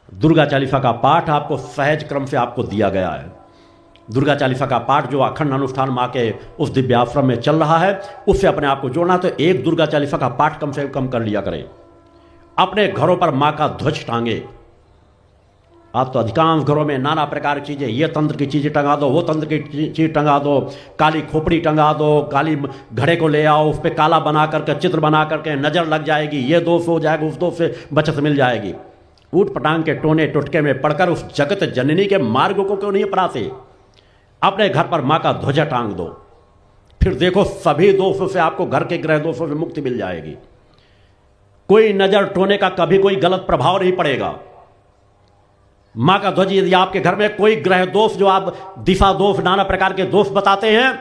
दुर्गा चालीसा का पाठ आपको सहज क्रम से आपको दिया गया है। दुर्गा चालीसा का पाठ जो अखंड अनुष्ठान माँ के उस दिव्याश्रम में चल रहा है, उससे अपने आप को जोड़ना। तो एक दुर्गा चालीसा का पाठ कम से कम कर लिया करें। अपने घरों पर माँ का ध्वज टांगे। आप तो अधिकांश घरों में नाना प्रकार की चीज़ें, ये तंत्र की चीज़ें टंगा दो, वो तंत्र की चीज़ टंगा दो, काली खोपड़ी टंगा दो, काली घड़े को ले आओ, उस पर काला बना करके चित्र बना करके नज़र लग जाएगी, ये दोष हो जाएगा, उस दोष से बचत मिल जाएगी। ऊट पटांग के टोने टुटके में पड़कर उस जगत जननी के मार्ग को क्यों नहीं अपनाते? अपने घर पर माँ का ध्वजा टांग दो, फिर देखो सभी दोषों से आपको, घर के ग्रह दोषों से मुक्ति मिल जाएगी। कोई नजर टोने का कभी कोई गलत प्रभाव नहीं पड़ेगा। माँ का ध्वज, यदि आपके घर में कोई ग्रह दोष, जो आप दिशा दोष, नाना प्रकार के दोष बताते हैं,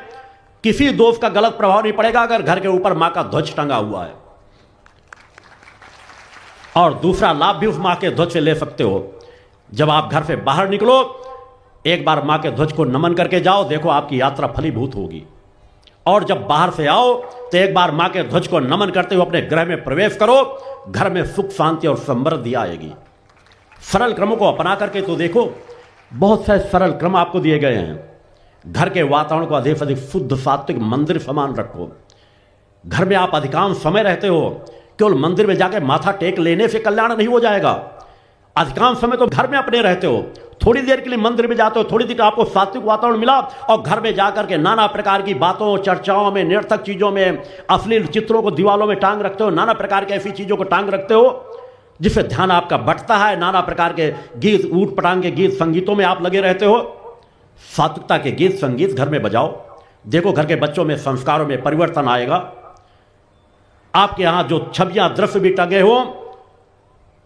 किसी दोष का गलत प्रभाव नहीं पड़ेगा अगर घर के ऊपर माँ का ध्वज टंगा हुआ है। और दूसरा लाभ भी उस माँ के ध्वज से ले सकते हो। जब आप घर से बाहर निकलो, एक बार माँ के ध्वज को नमन करके जाओ, देखो आपकी यात्रा फलीभूत होगी। और जब बाहर से आओ तो एक बार माँ के ध्वज को नमन करते हुए अपने गृह में प्रवेश करो, घर में सुख शांति और समृद्धि आएगी। सरल क्रमों को अपना करके तो देखो, बहुत से सरल क्रम आपको दिए गए हैं। घर के वातावरण को अधिक से अधिक शुद्ध सात्विक मंदिर समान रखो। घर में आप अधिकांश समय रहते हो, केवल मंदिर में जाकर माथा टेक लेने से कल्याण नहीं हो जाएगा। अधिकांश समय तो घर में अपने रहते हो, थोड़ी देर के लिए मंदिर में जाते हो, थोड़ी देर आपको सात्विक वातावरण मिला और घर में जाकर के नाना प्रकार की बातों, चर्चाओं में, निरर्थक चीजों में, अश्लील चित्रों को दीवालों में टांग रखते हो, नाना प्रकार की ऐसी चीजों को टांग रखते हो जिससे ध्यान आपका बंटता है। नाना प्रकार के गीत, ऊट पटांग के गीत संगीतों में आप लगे रहते हो। सात्विकता के गीत संगीत घर में बजाओ, देखो घर के बच्चों में, संस्कारों में परिवर्तन आएगा। आपके यहां जो छवियां, दृश्य भी टंगे हो,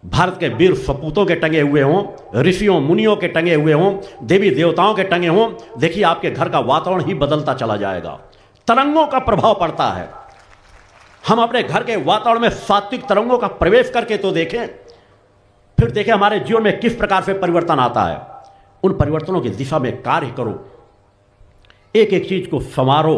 भारत के वीर सपूतों के टंगे हुए हों, ऋषियों मुनियों के टंगे हुए हों, देवी देवताओं के टंगे हों, देखिए आपके घर का वातावरण ही बदलता चला जाएगा। तरंगों का प्रभाव पड़ता है। हम अपने घर के वातावरण में सात्विक तरंगों का प्रवेश करके तो देखें, फिर देखें हमारे जीवन में किस प्रकार से परिवर्तन आता है। उन परिवर्तनों की दिशा में कार्य करो, एक एक चीज को संवारो।